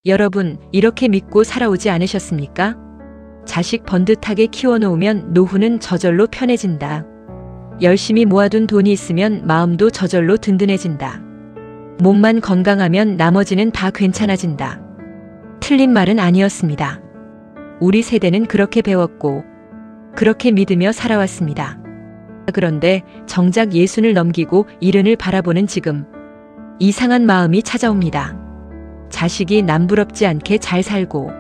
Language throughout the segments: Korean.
여러분, 이렇게 믿고 살아오지 않으셨습니까? 자식 번듯하게 키워놓으면 노후는 저절로 편해진다. 열심히 모아둔 돈이 있으면 마음도 저절로 든든해진다. 몸만 건강하면 나머지는 다 괜찮아진다. 틀린 말은 아니었습니다. 우리 세대는 그렇게 배웠고 그렇게 믿으며 살아왔습니다. 그런데 정작 예순을 넘기고 이른을 바라보는 지금 이상한 마음이 찾아옵니다. 자식이 남부럽지 않게 잘 살고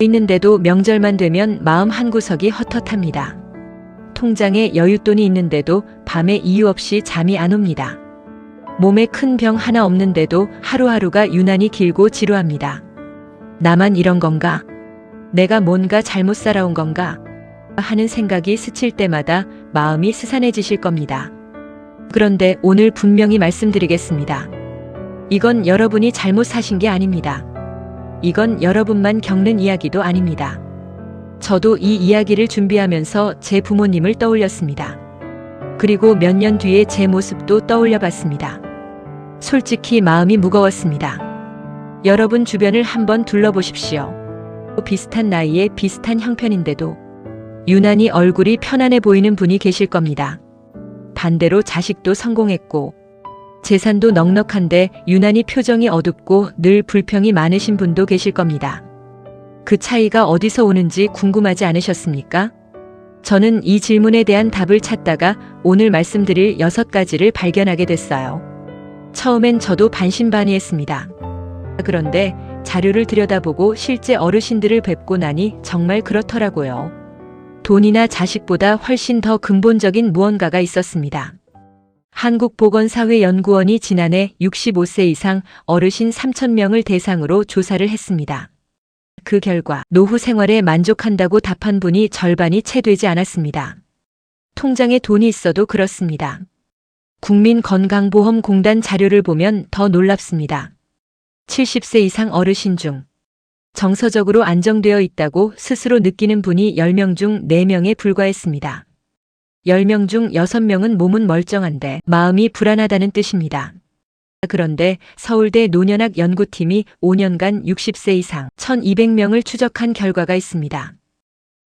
있는데도 명절만 되면 마음 한구석이 헛헛합니다. 통장에 여윳돈이 있는데도 밤에 이유 없이 잠이 안 옵니다. 몸에 큰 병 하나 없는데도 하루하루가 유난히 길고 지루합니다. 나만 이런 건가? 내가 뭔가 잘못 살아온 건가? 하는 생각이 스칠 때마다 마음이 스산해지실 겁니다. 그런데 오늘 분명히 말씀드리겠습니다. 이건 여러분이 잘못 사신 게 아닙니다. 이건 여러분만 겪는 이야기도 아닙니다. 저도 이 이야기를 준비하면서 제 부모님을 떠올렸습니다. 그리고 몇 년 뒤에 제 모습도 떠올려 봤습니다. 솔직히 마음이 무거웠습니다. 여러분 주변을 한번 둘러보십시오. 비슷한 나이에 비슷한 형편인데도 유난히 얼굴이 편안해 보이는 분이 계실 겁니다. 반대로 자식도 성공했고 재산도 넉넉한데 유난히 표정이 어둡고 늘 불평이 많으신 분도 계실 겁니다. 그 차이가 어디서 오는지 궁금하지 않으셨습니까? 저는 이 질문에 대한 답을 찾다가 오늘 말씀드릴 6가지를 발견하게 됐어요. 처음엔 저도 반신반의했습니다. 그런데 자료를 들여다보고 실제 어르신들을 뵙고 나니 정말 그렇더라고요. 돈이나 자식보다 훨씬 더 근본적인 무언가가 있었습니다. 한국보건사회연구원이 지난해 65세 이상 어르신 3,000명을 대상으로 조사를 했습니다. 그 결과 노후 생활에 만족한다고 답한 분이 절반이 채 되지 않았습니다. 통장에 돈이 있어도 그렇습니다. 국민건강보험공단 자료를 보면 더 놀랍습니다. 70세 이상 어르신 중 정서적으로 안정되어 있다고 스스로 느끼는 분이 10명 중 4명에 불과했습니다. 10명 중 6명은 몸은 멀쩡한데 마음이 불안하다는 뜻입니다. 그런데 서울대 노년학 연구팀이 5년간 60세 이상 1,200명을 추적한 결과가 있습니다.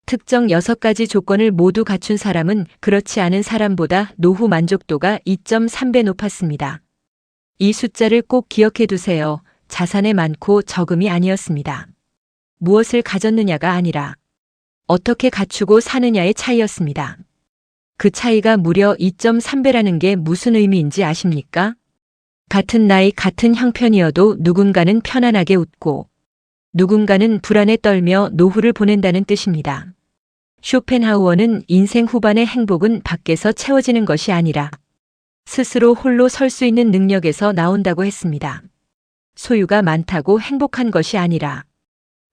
특정 6가지 조건을 모두 갖춘 사람은 그렇지 않은 사람보다 노후 만족도가 2.3배 높았습니다. 이 숫자를 꼭 기억해 두세요. 자산의 많고 적음이 아니었습니다. 무엇을 가졌느냐가 아니라 어떻게 갖추고 사느냐의 차이였습니다. 그 차이가 무려 2.3배라는 게 무슨 의미인지 아십니까? 같은 나이 같은 형편이어도 누군가는 편안하게 웃고 누군가는 불안에 떨며 노후를 보낸다는 뜻입니다. 쇼펜하우어는 인생 후반의 행복은 밖에서 채워지는 것이 아니라 스스로 홀로 설 수 있는 능력에서 나온다고 했습니다. 소유가 많다고 행복한 것이 아니라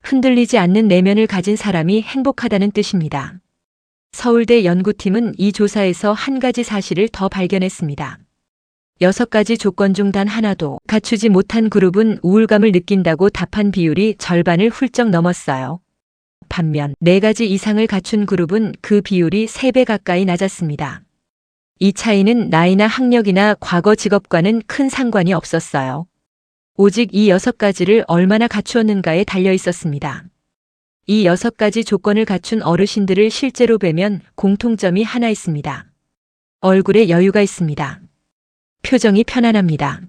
흔들리지 않는 내면을 가진 사람이 행복하다는 뜻입니다. 서울대 연구팀은 이 조사에서 한 가지 사실을 더 발견했습니다. 6가지 조건 중 단 하나도 갖추지 못한 그룹은 우울감을 느낀다고 답한 비율이 절반을 훌쩍 넘었어요. 반면 4가지 이상을 갖춘 그룹은 그 비율이 3배 가까이 낮았습니다. 이 차이는 나이나 학력이나 과거 직업과는 큰 상관이 없었어요. 오직 이 6가지를 얼마나 갖추었는가에 달려 있었습니다. 이 6가지 조건을 갖춘 어르신들을 실제로 뵈면 공통점이 하나 있습니다. 얼굴에 여유가 있습니다. 표정이 편안합니다.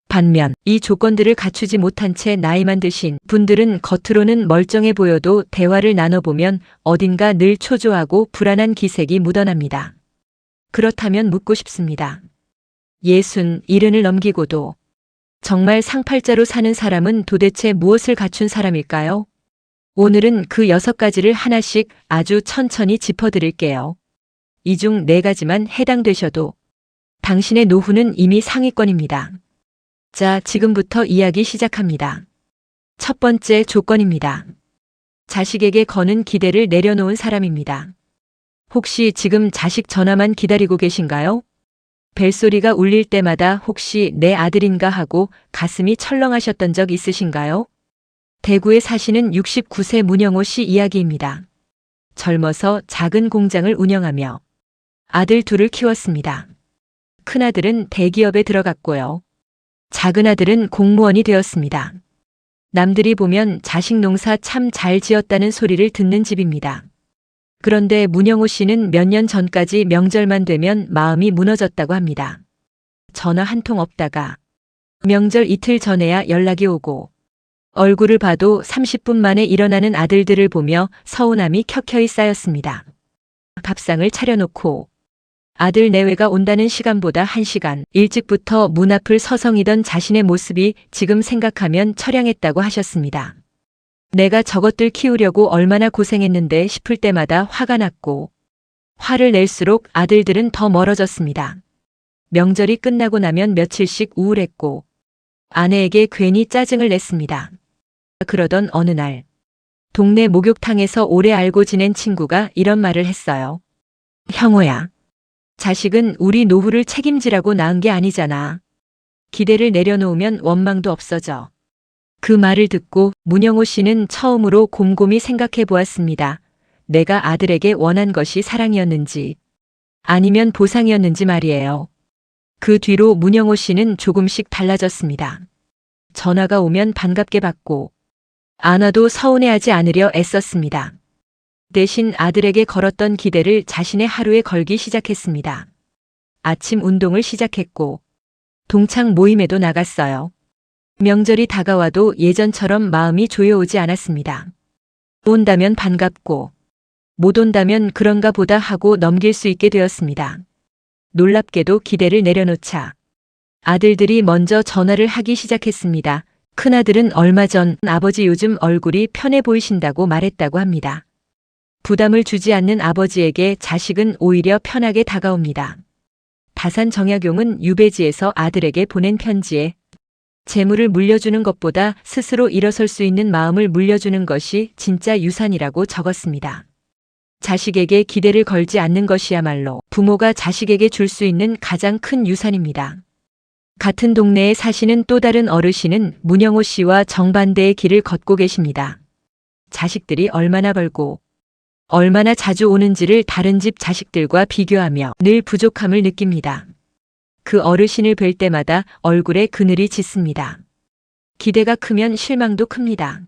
반면 이 조건들을 갖추지 못한 채 나이만 드신 분들은 겉으로는 멀쩡해 보여도 대화를 나눠보면 어딘가 늘 초조하고 불안한 기색이 묻어납니다. 그렇다면 묻고 싶습니다. 60, 70을 넘기고도 정말 상팔자로 사는 사람은 도대체 무엇을 갖춘 사람일까요? 오늘은 그 6가지를 하나씩 아주 천천히 짚어드릴게요. 이 중 4가지만 해당되셔도 당신의 노후는 이미 상위권입니다. 자, 지금부터 이야기 시작합니다. 첫 번째 조건입니다. 자식에게 거는 기대를 내려놓은 사람입니다. 혹시 지금 자식 전화만 기다리고 계신가요? 벨소리가 울릴 때마다 혹시 내 아들인가 하고 가슴이 철렁하셨던 적 있으신가요? 대구에 사시는 69세 문영호 씨 이야기입니다. 젊어서 작은 공장을 운영하며 아들 둘을 키웠습니다. 큰아들은 대기업에 들어갔고요. 작은 아들은 공무원이 되었습니다. 남들이 보면 자식 농사 참 잘 지었다는 소리를 듣는 집입니다. 그런데 문영호 씨는 몇 년 전까지 명절만 되면 마음이 무너졌다고 합니다. 전화 한 통 없다가 명절 이틀 전에야 연락이 오고 얼굴을 봐도 30분 만에 일어나는 아들들을 보며 서운함이 켜켜이 쌓였습니다. 밥상을 차려놓고 아들 내외가 온다는 시간보다 1시간 일찍부터 문 앞을 서성이던 자신의 모습이 지금 생각하면 처량했다고 하셨습니다. 내가 저것들 키우려고 얼마나 고생했는데 싶을 때마다 화가 났고 화를 낼수록 아들들은 더 멀어졌습니다. 명절이 끝나고 나면 며칠씩 우울했고 아내에게 괜히 짜증을 냈습니다. 그러던 어느 날 동네 목욕탕에서 오래 알고 지낸 친구가 이런 말을 했어요. 형호야, 자식은 우리 노후를 책임지라고 낳은 게 아니잖아. 기대를 내려놓으면 원망도 없어져. 그 말을 듣고 문영호 씨는 처음으로 곰곰이 생각해 보았습니다. 내가 아들에게 원한 것이 사랑이었는지 아니면 보상이었는지 말이에요. 그 뒤로 문영호 씨는 조금씩 달라졌습니다. 전화가 오면 반갑게 받고 안 와도 서운해하지 않으려 애썼습니다. 대신 아들에게 걸었던 기대를 자신의 하루에 걸기 시작했습니다. 아침 운동을 시작했고 동창 모임에도 나갔어요. 명절이 다가와도 예전처럼 마음이 조여오지 않았습니다. 온다면 반갑고 못 온다면 그런가 보다 하고 넘길 수 있게 되었습니다. 놀랍게도 기대를 내려놓자 아들들이 먼저 전화를 하기 시작했습니다. 큰아들은 얼마 전 아버지 요즘 얼굴이 편해 보이신다고 말했다고 합니다. 부담을 주지 않는 아버지에게 자식은 오히려 편하게 다가옵니다. 다산 정약용은 유배지에서 아들에게 보낸 편지에 재물을 물려주는 것보다 스스로 일어설 수 있는 마음을 물려주는 것이 진짜 유산이라고 적었습니다. 자식에게 기대를 걸지 않는 것이야말로 부모가 자식에게 줄 수 있는 가장 큰 유산입니다. 같은 동네에 사시는 또 다른 어르신은 문영호 씨와 정반대의 길을 걷고 계십니다. 자식들이 얼마나 벌고 얼마나 자주 오는지를 다른 집 자식들과 비교하며 늘 부족함을 느낍니다. 그 어르신을 뵐 때마다 얼굴에 그늘이 짙습니다. 기대가 크면 실망도 큽니다.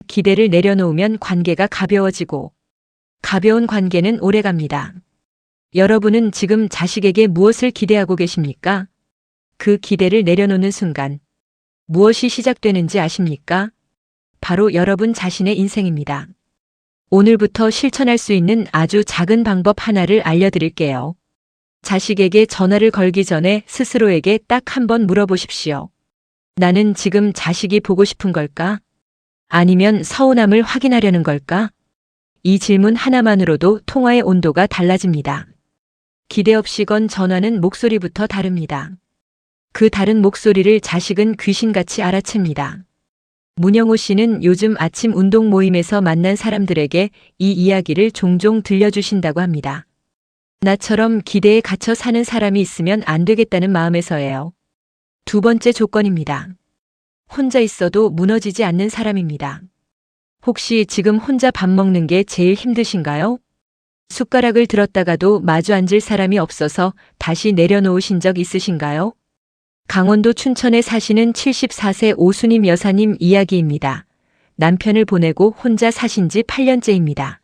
기대를 내려놓으면 관계가 가벼워지고 가벼운 관계는 오래갑니다. 여러분은 지금 자식에게 무엇을 기대하고 계십니까? 그 기대를 내려놓는 순간 무엇이 시작되는지 아십니까? 바로 여러분 자신의 인생입니다. 오늘부터 실천할 수 있는 아주 작은 방법 하나를 알려드릴게요. 자식에게 전화를 걸기 전에 스스로에게 딱 한 번 물어보십시오. 나는 지금 자식이 보고 싶은 걸까? 아니면 서운함을 확인하려는 걸까? 이 질문 하나만으로도 통화의 온도가 달라집니다. 기대 없이 건 전화는 목소리부터 다릅니다. 그 다른 목소리를 자식은 귀신같이 알아챕니다. 문영호 씨는 요즘 아침 운동 모임에서 만난 사람들에게 이 이야기를 종종 들려주신다고 합니다. 나처럼 기대에 갇혀 사는 사람이 있으면 안 되겠다는 마음에서예요. 두 번째 조건입니다. 혼자 있어도 무너지지 않는 사람입니다. 혹시 지금 혼자 밥 먹는 게 제일 힘드신가요? 숟가락을 들었다가도 마주 앉을 사람이 없어서 다시 내려놓으신 적 있으신가요? 강원도 춘천에 사시는 74세 오수님 여사님 이야기입니다. 남편을 보내고 혼자 사신 지 8년째입니다.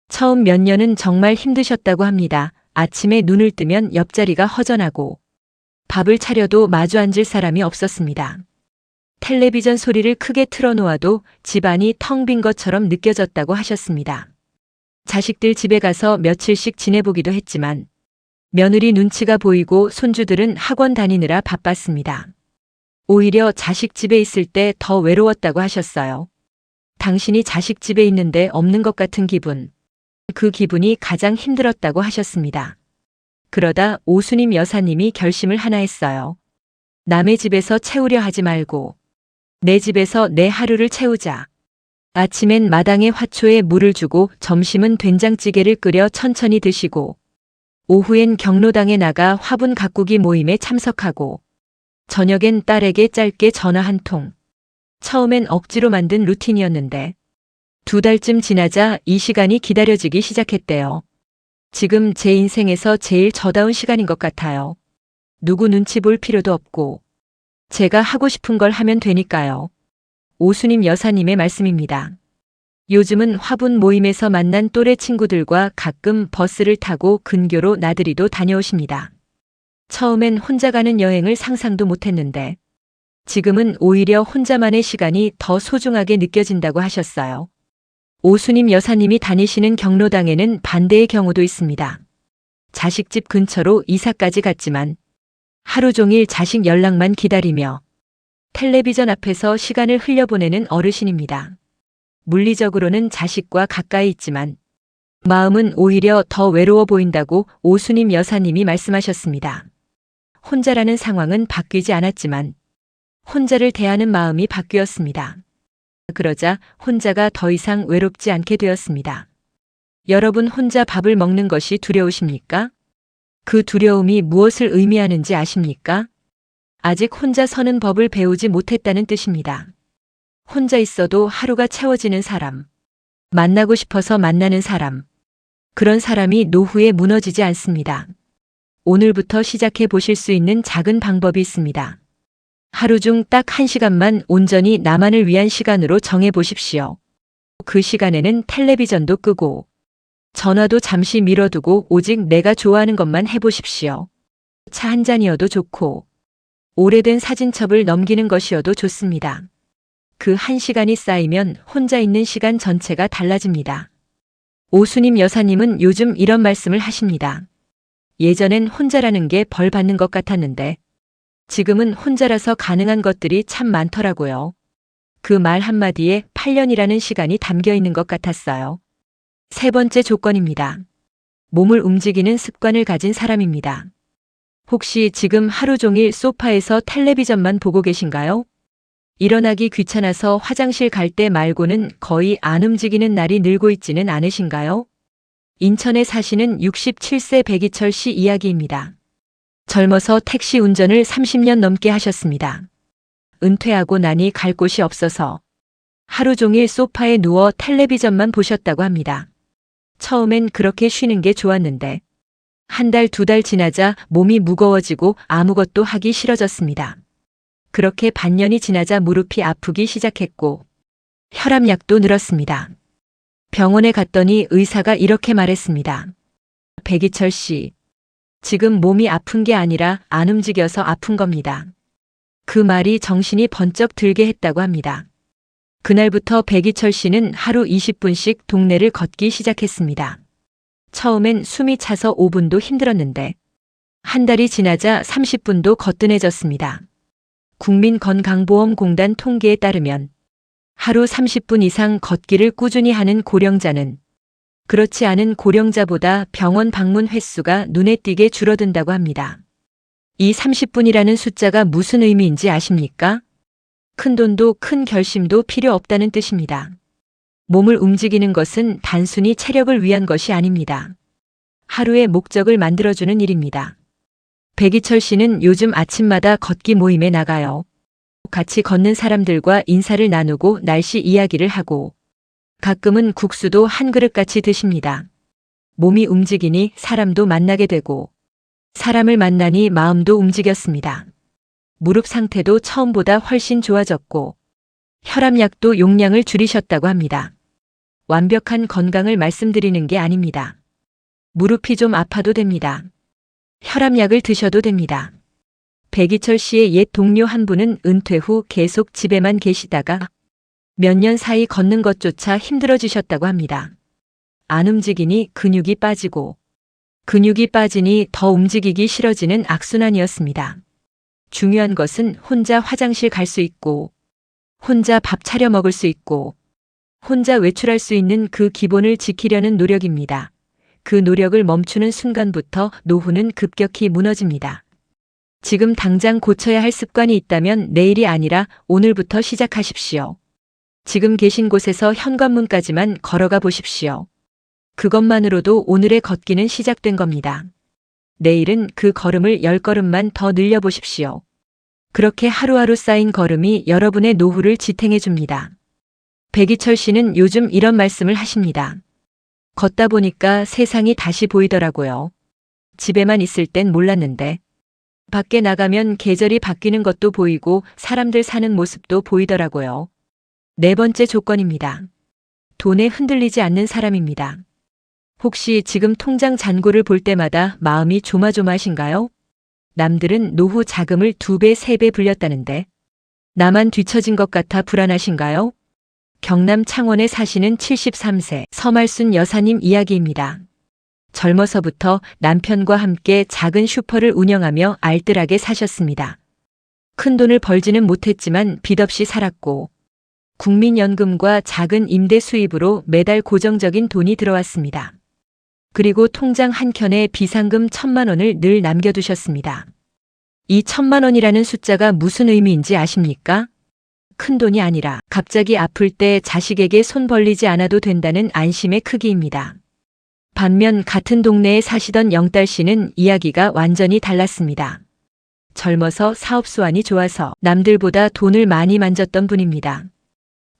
처음 몇 년은 정말 힘드셨다고 합니다. 아침에 눈을 뜨면 옆자리가 허전하고 밥을 차려도 마주 앉을 사람이 없었습니다. 텔레비전 소리를 크게 틀어놓아도 집안이 텅 빈 것처럼 느껴졌다고 하셨습니다. 자식들 집에 가서 며칠씩 지내보기도 했지만 며느리 눈치가 보이고 손주들은 학원 다니느라 바빴습니다. 오히려 자식 집에 있을 때 더 외로웠다고 하셨어요. 당신이 자식 집에 있는데 없는 것 같은 기분. 그 기분이 가장 힘들었다고 하셨습니다. 그러다 오수님 여사님이 결심을 하나 했어요. 남의 집에서 채우려 하지 말고 내 집에서 내 하루를 채우자. 아침엔 마당에 화초에 물을 주고 점심은 된장찌개를 끓여 천천히 드시고 오후엔 경로당에 나가 화분 가꾸기 모임에 참석하고 저녁엔 딸에게 짧게 전화 한 통. 처음엔 억지로 만든 루틴이었는데 2달쯤 지나자 이 시간이 기다려지기 시작했대요. 지금 제 인생에서 제일 저다운 시간인 것 같아요. 누구 눈치 볼 필요도 없고 제가 하고 싶은 걸 하면 되니까요. 오수님 여사님의 말씀입니다. 요즘은 화분 모임에서 만난 또래 친구들과 가끔 버스를 타고 근교로 나들이도 다녀오십니다. 처음엔 혼자 가는 여행을 상상도 못했는데 지금은 오히려 혼자만의 시간이 더 소중하게 느껴진다고 하셨어요. 오수님 여사님이 다니시는 경로당에는 반대의 경우도 있습니다. 자식집 근처로 이사까지 갔지만 하루 종일 자식 연락만 기다리며 텔레비전 앞에서 시간을 흘려보내는 어르신입니다. 물리적으로는 자식과 가까이 있지만 마음은 오히려 더 외로워 보인다고 오수님 여사님이 말씀하셨습니다. 혼자라는 상황은 바뀌지 않았지만 혼자를 대하는 마음이 바뀌었습니다. 그러자 혼자가 더 이상 외롭지 않게 되었습니다. 여러분 혼자 밥을 먹는 것이 두려우십니까? 그 두려움이 무엇을 의미하는지 아십니까? 아직 혼자 서는 법을 배우지 못했다는 뜻입니다. 혼자 있어도 하루가 채워지는 사람, 만나고 싶어서 만나는 사람, 그런 사람이 노후에 무너지지 않습니다. 오늘부터 시작해 보실 수 있는 작은 방법이 있습니다. 하루 중 딱 1시간만 온전히 나만을 위한 시간으로 정해 보십시오. 그 시간에는 텔레비전도 끄고 전화도 잠시 미뤄두고 오직 내가 좋아하는 것만 해보십시오. 차 한 잔이어도 좋고 오래된 사진첩을 넘기는 것이어도 좋습니다. 그 1시간이 쌓이면 혼자 있는 시간 전체가 달라집니다. 오수님 여사님은 요즘 이런 말씀을 하십니다. 예전엔 혼자라는 게 벌 받는 것 같았는데 지금은 혼자라서 가능한 것들이 참 많더라고요. 그 말 한마디에 8년이라는 시간이 담겨 있는 것 같았어요. 세 번째 조건입니다. 몸을 움직이는 습관을 가진 사람입니다. 혹시 지금 하루 종일 소파에서 텔레비전만 보고 계신가요? 일어나기 귀찮아서 화장실 갈 때 말고는 거의 안 움직이는 날이 늘고 있지는 않으신가요? 인천에 사시는 67세 백이철 씨 이야기입니다. 젊어서 택시 운전을 30년 넘게 하셨습니다. 은퇴하고 나니 갈 곳이 없어서 하루 종일 소파에 누워 텔레비전만 보셨다고 합니다. 처음엔 그렇게 쉬는 게 좋았는데 한 달, 2달 지나자 몸이 무거워지고 아무것도 하기 싫어졌습니다. 그렇게 반년이 지나자 무릎이 아프기 시작했고 혈압약도 늘었습니다. 병원에 갔더니 의사가 이렇게 말했습니다. 백이철 씨, 지금 몸이 아픈 게 아니라 안 움직여서 아픈 겁니다. 그 말이 정신이 번쩍 들게 했다고 합니다. 그날부터 백이철 씨는 하루 20분씩 동네를 걷기 시작했습니다. 처음엔 숨이 차서 5분도 힘들었는데 한 달이 지나자 30분도 거뜬해졌습니다. 국민건강보험공단 통계에 따르면 하루 30분 이상 걷기를 꾸준히 하는 고령자는 그렇지 않은 고령자보다 병원 방문 횟수가 눈에 띄게 줄어든다고 합니다. 이 30분이라는 숫자가 무슨 의미인지 아십니까? 큰 돈도 큰 결심도 필요 없다는 뜻입니다. 몸을 움직이는 것은 단순히 체력을 위한 것이 아닙니다. 하루의 목적을 만들어주는 일입니다. 백이철 씨는 요즘 아침마다 걷기 모임에 나가요. 같이 걷는 사람들과 인사를 나누고 날씨 이야기를 하고 가끔은 국수도 한 그릇같이 드십니다. 몸이 움직이니 사람도 만나게 되고 사람을 만나니 마음도 움직였습니다. 무릎 상태도 처음보다 훨씬 좋아졌고 혈압약도 용량을 줄이셨다고 합니다. 완벽한 건강을 말씀드리는 게 아닙니다. 무릎이 좀 아파도 됩니다. 혈압약을 드셔도 됩니다. 백이철 씨의 옛 동료 한 분은 은퇴 후 계속 집에만 계시다가 몇 년 사이 걷는 것조차 힘들어지셨다고 합니다. 안 움직이니 근육이 빠지고 근육이 빠지니 더 움직이기 싫어지는 악순환이었습니다. 중요한 것은 혼자 화장실 갈 수 있고 혼자 밥 차려 먹을 수 있고 혼자 외출할 수 있는 그 기본을 지키려는 노력입니다. 그 노력을 멈추는 순간부터 노후는 급격히 무너집니다. 지금 당장 고쳐야 할 습관이 있다면 내일이 아니라 오늘부터 시작하십시오. 지금 계신 곳에서 현관문까지만 걸어가 보십시오. 그것만으로도 오늘의 걷기는 시작된 겁니다. 내일은 그 걸음을 10걸음만 더 늘려보십시오. 그렇게 하루하루 쌓인 걸음이 여러분의 노후를 지탱해 줍니다. 백이철 씨는 요즘 이런 말씀을 하십니다. 걷다 보니까 세상이 다시 보이더라고요. 집에만 있을 땐 몰랐는데 밖에 나가면 계절이 바뀌는 것도 보이고 사람들 사는 모습도 보이더라고요. 네 번째 조건입니다. 돈에 흔들리지 않는 사람입니다. 혹시 지금 통장 잔고를 볼 때마다 마음이 조마조마하신가요? 남들은 노후 자금을 2배, 3배 불렸다는데 나만 뒤처진 것 같아 불안하신가요? 경남 창원에 사시는 73세 서말순 여사님 이야기입니다. 젊어서부터 남편과 함께 작은 슈퍼를 운영하며 알뜰하게 사셨습니다. 큰 돈을 벌지는 못했지만 빚 없이 살았고 국민연금과 작은 임대 수입으로 매달 고정적인 돈이 들어왔습니다. 그리고 통장 한켠에 비상금 1,000만 원을 늘 남겨두셨습니다. 이 1,000만 원이라는 숫자가 무슨 의미인지 아십니까? 큰 돈이 아니라 갑자기 아플 때 자식에게 손 벌리지 않아도 된다는 안심의 크기입니다. 반면 같은 동네에 사시던 영달 씨는 이야기가 완전히 달랐습니다. 젊어서 사업 수완이 좋아서 남들보다 돈을 많이 만졌던 분입니다.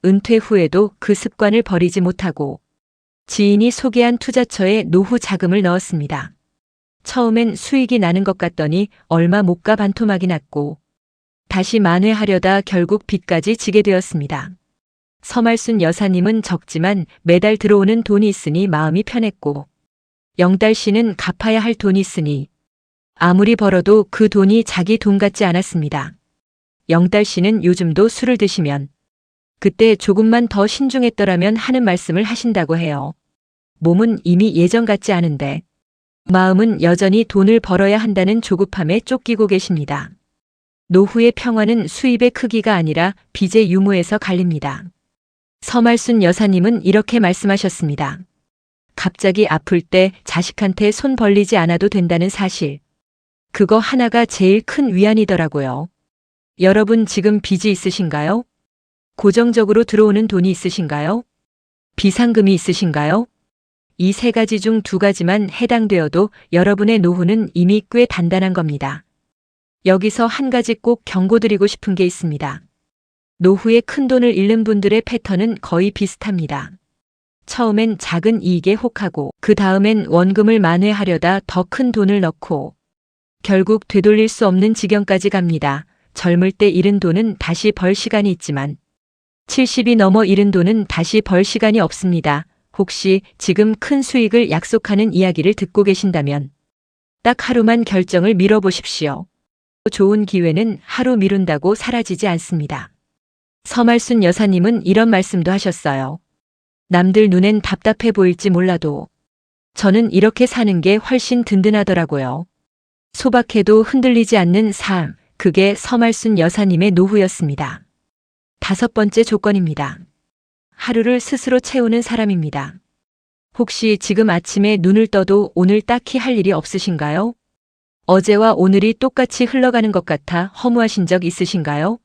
은퇴 후에도 그 습관을 버리지 못하고 지인이 소개한 투자처에 노후 자금을 넣었습니다. 처음엔 수익이 나는 것 같더니 얼마 못 가 반토막이 났고 다시 만회하려다 결국 빚까지 지게 되었습니다. 서말순 여사님은 적지만 매달 들어오는 돈이 있으니 마음이 편했고 영달 씨는 갚아야 할 돈이 있으니 아무리 벌어도 그 돈이 자기 돈 같지 않았습니다. 영달 씨는 요즘도 술을 드시면 그때 조금만 더 신중했더라면 하는 말씀을 하신다고 해요. 몸은 이미 예전 같지 않은데 마음은 여전히 돈을 벌어야 한다는 조급함에 쫓기고 계십니다. 노후의 평화는 수입의 크기가 아니라 빚의 유무에서 갈립니다. 서말순 여사님은 이렇게 말씀하셨습니다. 갑자기 아플 때 자식한테 손 벌리지 않아도 된다는 사실. 그거 하나가 제일 큰 위안이더라고요. 여러분 지금 빚이 있으신가요? 고정적으로 들어오는 돈이 있으신가요? 비상금이 있으신가요? 이 3가지 중 2가지만 해당되어도 여러분의 노후는 이미 꽤 단단한 겁니다. 여기서 한 가지 꼭 경고드리고 싶은 게 있습니다. 노후에 큰 돈을 잃는 분들의 패턴은 거의 비슷합니다. 처음엔 작은 이익에 혹하고 그 다음엔 원금을 만회하려다 더 큰 돈을 넣고 결국 되돌릴 수 없는 지경까지 갑니다. 젊을 때 잃은 돈은 다시 벌 시간이 있지만 70이 넘어 잃은 돈은 다시 벌 시간이 없습니다. 혹시 지금 큰 수익을 약속하는 이야기를 듣고 계신다면 딱 하루만 결정을 미뤄보십시오. 좋은 기회는 하루 미룬다고 사라지지 않습니다. 서말순 여사님은 이런 말씀도 하셨어요. 남들 눈엔 답답해 보일지 몰라도 저는 이렇게 사는 게 훨씬 든든하더라고요. 소박해도 흔들리지 않는 삶, 그게 서말순 여사님의 노후였습니다. 5번째 조건입니다. 하루를 스스로 채우는 사람입니다. 혹시 지금 아침에 눈을 떠도 오늘 딱히 할 일이 없으신가요? 어제와 오늘이 똑같이 흘러가는 것 같아 허무하신 적 있으신가요?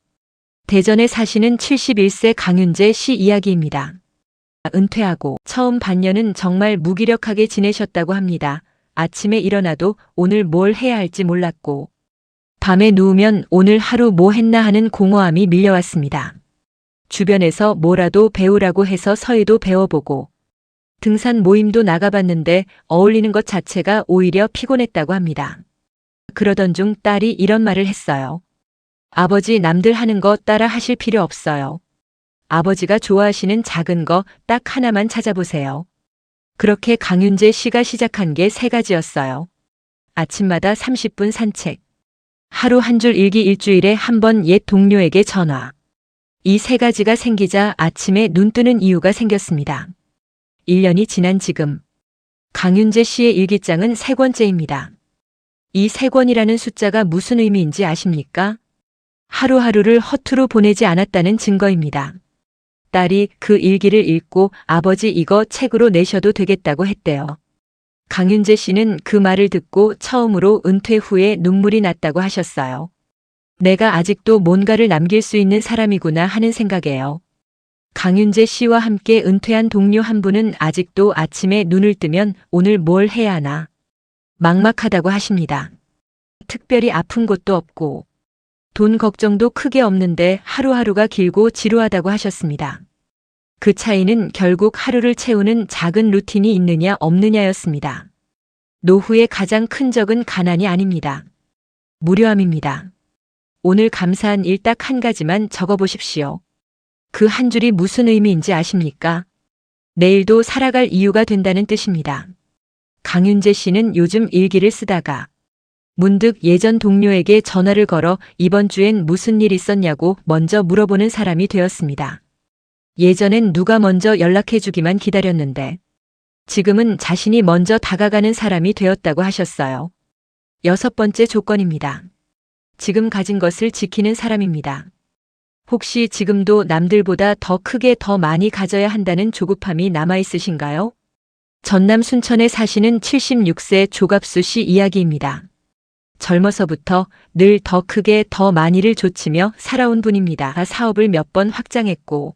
대전에 사시는 71세 강윤재 씨 이야기입니다. 은퇴하고 처음 반년은 정말 무기력하게 지내셨다고 합니다. 아침에 일어나도 오늘 뭘 해야 할지 몰랐고 밤에 누우면 오늘 하루 뭐 했나 하는 공허함이 밀려왔습니다. 주변에서 뭐라도 배우라고 해서 서예도 배워보고 등산 모임도 나가봤는데 어울리는 것 자체가 오히려 피곤했다고 합니다. 그러던 중 딸이 이런 말을 했어요. 아버지 남들 하는 거 따라 하실 필요 없어요. 아버지가 좋아하시는 작은 거 딱 하나만 찾아보세요. 그렇게 강윤재 씨가 시작한 게 3가지였어요. 아침마다 30분 산책. 하루 한 줄 일기 일주일에 한 번 옛 동료에게 전화. 이 3가지가 생기자 아침에 눈 뜨는 이유가 생겼습니다. 1년이 지난 지금 강윤재 씨의 일기장은 3권째입니다. 이 3권이라는 숫자가 무슨 의미인지 아십니까? 하루하루를 허투루 보내지 않았다는 증거입니다. 딸이 그 일기를 읽고 아버지 이거 책으로 내셔도 되겠다고 했대요. 강윤재 씨는 그 말을 듣고 처음으로 은퇴 후에 눈물이 났다고 하셨어요. 내가 아직도 뭔가를 남길 수 있는 사람이구나 하는 생각에요. 강윤재 씨와 함께 은퇴한 동료 한 분은 아직도 아침에 눈을 뜨면 오늘 뭘 해야 하나 막막하다고 하십니다. 특별히 아픈 것도 없고 돈 걱정도 크게 없는데 하루하루가 길고 지루하다고 하셨습니다. 그 차이는 결국 하루를 채우는 작은 루틴이 있느냐 없느냐였습니다. 노후의 가장 큰 적은 가난이 아닙니다. 무료함입니다. 오늘 감사한 일 딱 한 가지만 적어보십시오. 그 한 줄이 무슨 의미인지 아십니까? 내일도 살아갈 이유가 된다는 뜻입니다. 강윤재 씨는 요즘 일기를 쓰다가 문득 예전 동료에게 전화를 걸어 이번 주엔 무슨 일 있었냐고 먼저 물어보는 사람이 되었습니다. 예전엔 누가 먼저 연락해주기만 기다렸는데 지금은 자신이 먼저 다가가는 사람이 되었다고 하셨어요. 6번째 조건입니다. 지금 가진 것을 지키는 사람입니다. 혹시 지금도 남들보다 더 크게 더 많이 가져야 한다는 조급함이 남아있으신가요? 전남 순천에 사시는 76세 조갑수 씨 이야기입니다. 젊어서부터 늘 더 크게 더 많이를 좇으며 살아온 분입니다. 사업을 몇 번 확장했고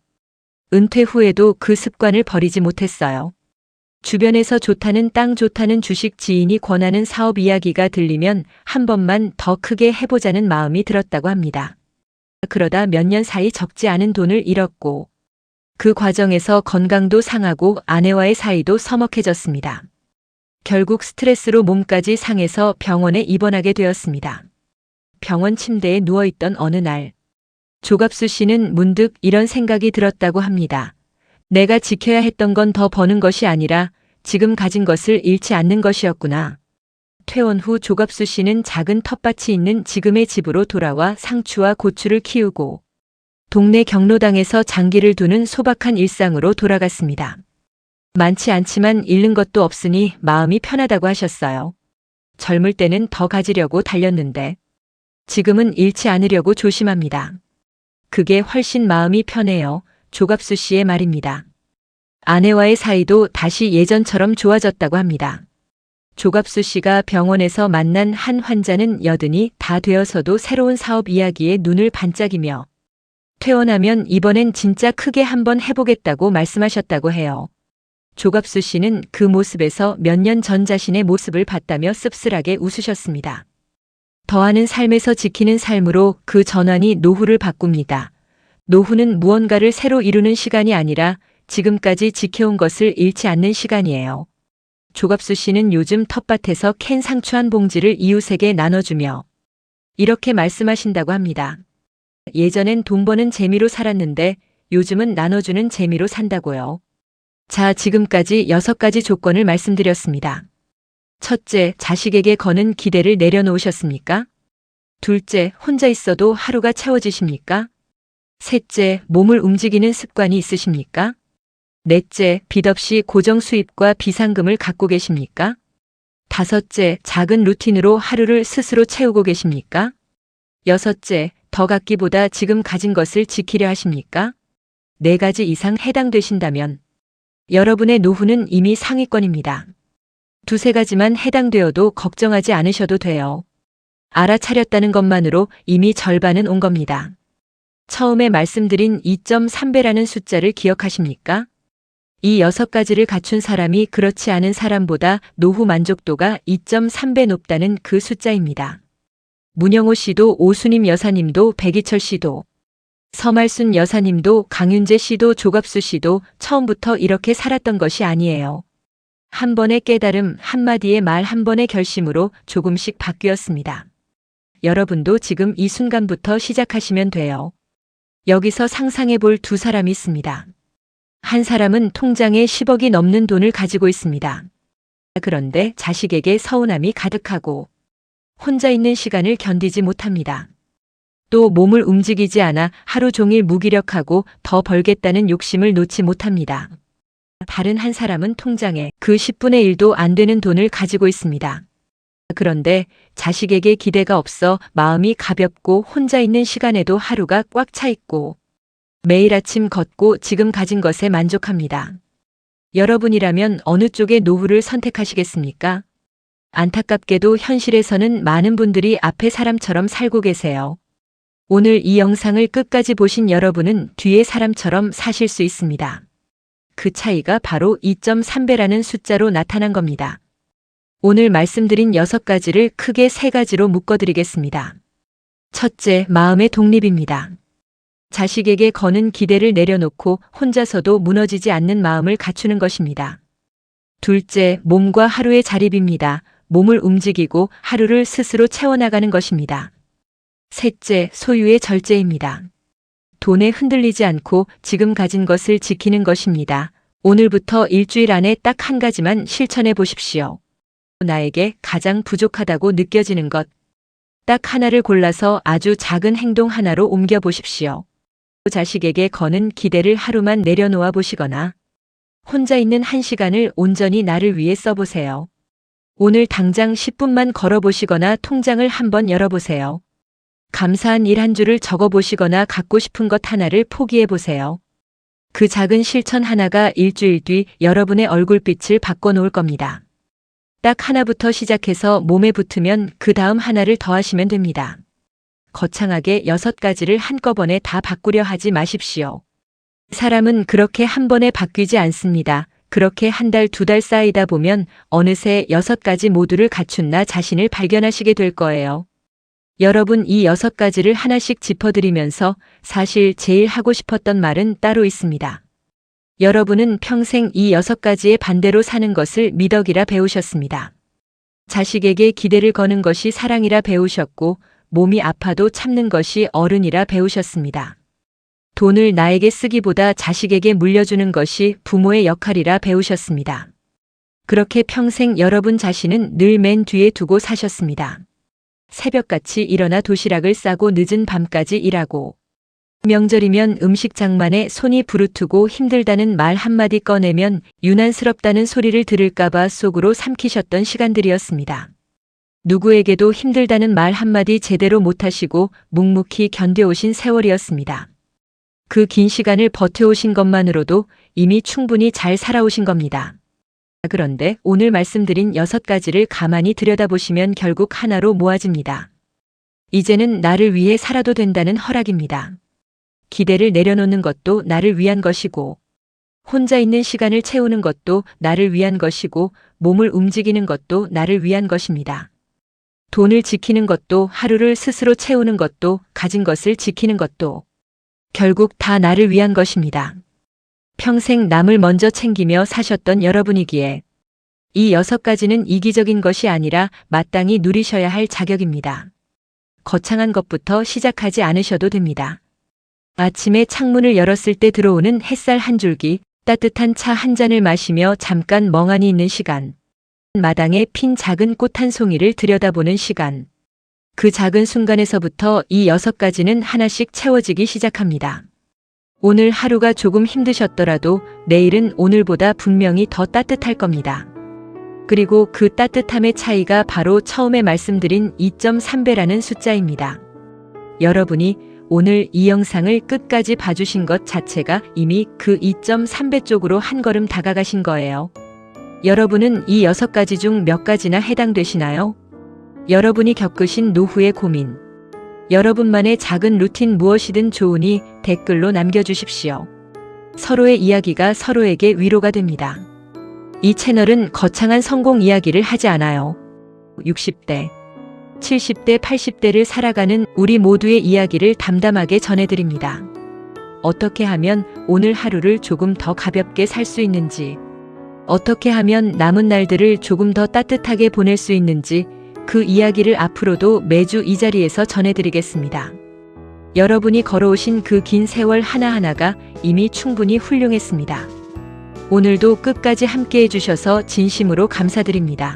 은퇴 후에도 그 습관을 버리지 못했어요. 주변에서 좋다는 땅 좋다는 주식 지인이 권하는 사업 이야기가 들리면 한 번만 더 크게 해보자는 마음이 들었다고 합니다. 그러다 몇 년 사이 적지 않은 돈을 잃었고 그 과정에서 건강도 상하고 아내와의 사이도 서먹해졌습니다. 결국 스트레스로 몸까지 상해서 병원에 입원하게 되었습니다. 병원 침대에 누워있던 어느 날 조갑수 씨는 문득 이런 생각이 들었다고 합니다. 내가 지켜야 했던 건 더 버는 것이 아니라 지금 가진 것을 잃지 않는 것이었구나. 퇴원 후 조갑수 씨는 작은 텃밭이 있는 지금의 집으로 돌아와 상추와 고추를 키우고 동네 경로당에서 장기를 두는 소박한 일상으로 돌아갔습니다. 많지 않지만 잃는 것도 없으니 마음이 편하다고 하셨어요. 젊을 때는 더 가지려고 달렸는데 지금은 잃지 않으려고 조심합니다. 그게 훨씬 마음이 편해요. 조갑수 씨의 말입니다. 아내와의 사이도 다시 예전처럼 좋아졌다고 합니다. 조갑수 씨가 병원에서 만난 한 환자는 여든이 다 되어서도 새로운 사업 이야기에 눈을 반짝이며 퇴원하면 이번엔 진짜 크게 한번 해보겠다고 말씀하셨다고 해요. 조갑수 씨는 그 모습에서 몇 년 전 자신의 모습을 봤다며 씁쓸하게 웃으셨습니다. 더하는 삶에서 지키는 삶으로 그 전환이 노후를 바꿉니다. 노후는 무언가를 새로 이루는 시간이 아니라 지금까지 지켜온 것을 잃지 않는 시간이에요. 조갑수 씨는 요즘 텃밭에서 캔 상추 한 봉지를 이웃에게 나눠주며 이렇게 말씀하신다고 합니다. 예전엔 돈 버는 재미로 살았는데 요즘은 나눠주는 재미로 산다고요. 자, 지금까지 6가지 조건을 말씀드렸습니다. 첫째, 자식에게 거는 기대를 내려놓으셨습니까? 둘째, 혼자 있어도 하루가 채워지십니까? 셋째, 몸을 움직이는 습관이 있으십니까? 넷째, 빚 없이 고정 수입과 비상금을 갖고 계십니까? 다섯째, 작은 루틴으로 하루를 스스로 채우고 계십니까? 여섯째, 더 갖기보다 지금 가진 것을 지키려 하십니까? 4가지 이상 해당되신다면 여러분의 노후는 이미 상위권입니다. 2-3가지만 해당되어도 걱정하지 않으셔도 돼요. 알아차렸다는 것만으로 이미 절반은 온 겁니다. 처음에 말씀드린 2.3배라는 숫자를 기억하십니까? 이 6가지를 갖춘 사람이 그렇지 않은 사람보다 노후 만족도가 2.3배 높다는 그 숫자입니다. 문영호 씨도 오수님 여사님도 백이철 씨도 서말순 여사님도 강윤재 씨도 조갑수 씨도 처음부터 이렇게 살았던 것이 아니에요. 한 번의 깨달음, 한마디의 말, 한 번의 결심으로 조금씩 바뀌었습니다. 여러분도 지금 이 순간부터 시작하시면 돼요. 여기서 상상해 볼 2사람이 있습니다. 한 사람은 통장에 10억이 넘는 돈을 가지고 있습니다. 그런데 자식에게 서운함이 가득하고 혼자 있는 시간을 견디지 못합니다. 또 몸을 움직이지 않아 하루 종일 무기력하고 더 벌겠다는 욕심을 놓지 못합니다. 다른 한 사람은 통장에 그 10분의 1도 안 되는 돈을 가지고 있습니다. 그런데 자식에게 기대가 없어 마음이 가볍고 혼자 있는 시간에도 하루가 꽉 차 있고 매일 아침 걷고 지금 가진 것에 만족합니다. 여러분이라면 어느 쪽의 노후를 선택하시겠습니까? 안타깝게도 현실에서는 많은 분들이 앞의 사람처럼 살고 계세요. 오늘 이 영상을 끝까지 보신 여러분은 뒤의 사람처럼 사실 수 있습니다. 그 차이가 바로 2.3배라는 숫자로 나타난 겁니다. 오늘 말씀드린 6가지를 크게 3가지로 묶어드리겠습니다. 첫째, 마음의 독립입니다. 자식에게 거는 기대를 내려놓고 혼자서도 무너지지 않는 마음을 갖추는 것입니다. 둘째, 몸과 하루의 자립입니다. 몸을 움직이고 하루를 스스로 채워나가는 것입니다. 셋째, 소유의 절제입니다. 돈에 흔들리지 않고 지금 가진 것을 지키는 것입니다. 오늘부터 일주일 안에 딱 한 가지만 실천해 보십시오. 나에게 가장 부족하다고 느껴지는 것. 딱 하나를 골라서 아주 작은 행동 하나로 옮겨 보십시오. 자식에게 거는 기대를 하루만 내려놓아 보시거나 혼자 있는 1시간을 온전히 나를 위해 써보세요. 오늘 당장 10분만 걸어보시거나 통장을 한번 열어보세요. 감사한 일 한 줄을 적어보시거나 갖고 싶은 것 하나를 포기해보세요. 그 작은 실천 하나가 일주일 뒤 여러분의 얼굴빛을 바꿔놓을 겁니다. 딱 하나부터 시작해서 몸에 붙으면 그 다음 하나를 더하시면 됩니다. 거창하게 6가지를 한꺼번에 다 바꾸려 하지 마십시오. 사람은 그렇게 한 번에 바뀌지 않습니다. 그렇게 한 달, 2달 쌓이다 보면 어느새 6가지 모두를 갖춘 나 자신을 발견하시게 될 거예요. 여러분 이 6가지를 하나씩 짚어드리면서 사실 제일 하고 싶었던 말은 따로 있습니다. 여러분은 평생 이 6가지의 반대로 사는 것을 미덕이라 배우셨습니다. 자식에게 기대를 거는 것이 사랑이라 배우셨고 몸이 아파도 참는 것이 어른이라 배우셨습니다. 돈을 나에게 쓰기보다 자식에게 물려주는 것이 부모의 역할이라 배우셨습니다. 그렇게 평생 여러분 자신은 늘 맨 뒤에 두고 사셨습니다. 새벽같이 일어나 도시락을 싸고 늦은 밤까지 일하고 명절이면 음식 장만에 손이 부르트고 힘들다는 말 한마디 꺼내면 유난스럽다는 소리를 들을까봐 속으로 삼키셨던 시간들이었습니다. 누구에게도 힘들다는 말 한마디 제대로 못하시고 묵묵히 견뎌오신 세월이었습니다. 그 긴 시간을 버텨오신 것만으로도 이미 충분히 잘 살아오신 겁니다. 그런데 오늘 말씀드린 6가지를 가만히 들여다보시면 결국 하나로 모아집니다. 이제는 나를 위해 살아도 된다는 허락입니다. 기대를 내려놓는 것도 나를 위한 것이고, 혼자 있는 시간을 채우는 것도 나를 위한 것이고, 몸을 움직이는 것도 나를 위한 것입니다. 돈을 지키는 것도, 하루를 스스로 채우는 것도, 가진 것을 지키는 것도 결국 다 나를 위한 것입니다. 평생 남을 먼저 챙기며 사셨던 여러분이기에 이 6가지는 이기적인 것이 아니라 마땅히 누리셔야 할 자격입니다. 거창한 것부터 시작하지 않으셔도 됩니다. 아침에 창문을 열었을 때 들어오는 햇살 한 줄기, 따뜻한 차 한 잔을 마시며 잠깐 멍하니 있는 시간, 마당에 핀 작은 꽃 한 송이를 들여다보는 시간. 그 작은 순간에서부터 이 6가지는 하나씩 채워지기 시작합니다. 오늘 하루가 조금 힘드셨더라도 내일은 오늘보다 분명히 더 따뜻할 겁니다. 그리고 그 따뜻함의 차이가 바로 처음에 말씀드린 2.3배라는 숫자입니다. 여러분이 오늘 이 영상을 끝까지 봐주신 것 자체가 이미 그 2.3배 쪽으로 한 걸음 다가가신 거예요. 여러분은 이 6가지 중 몇 가지나 해당되시나요? 여러분이 겪으신 노후의 고민, 여러분만의 작은 루틴 무엇이든 좋으니 댓글로 남겨주십시오. 서로의 이야기가 서로에게 위로가 됩니다. 이 채널은 거창한 성공 이야기를 하지 않아요. 60대, 70대, 80대를 살아가는 우리 모두의 이야기를 담담하게 전해드립니다. 어떻게 하면 오늘 하루를 조금 더 가볍게 살 수 있는지, 어떻게 하면 남은 날들을 조금 더 따뜻하게 보낼 수 있는지 그 이야기를 앞으로도 매주 이 자리에서 전해드리겠습니다. 여러분이 걸어오신 그 긴 세월 하나하나가 이미 충분히 훌륭했습니다. 오늘도 끝까지 함께 해주셔서 진심으로 감사드립니다.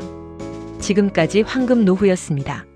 지금까지 황금노후였습니다.